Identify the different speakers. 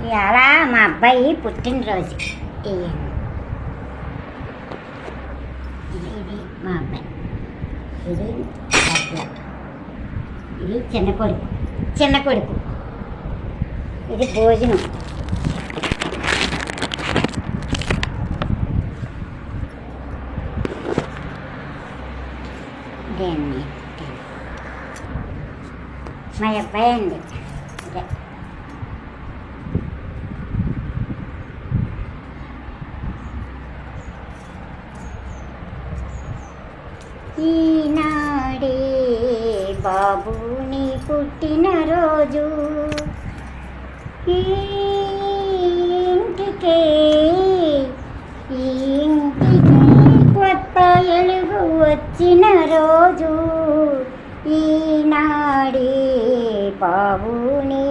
Speaker 1: ఇవాళ మా అబ్బాయి పుట్టినరోజు. ఇది మా అబ్బాయి, ఇది ఇది చిన్న కొడుకు, ఇది భోజనం. ఇదేండి మా అబ్బాయి అండి. ఇదే ఈనాడే బాబుని పుట్టినరోజు, ఈ ఇంటికి కొత్త వెలుగు వచ్చిన రోజు. ఈనాడే బాబుని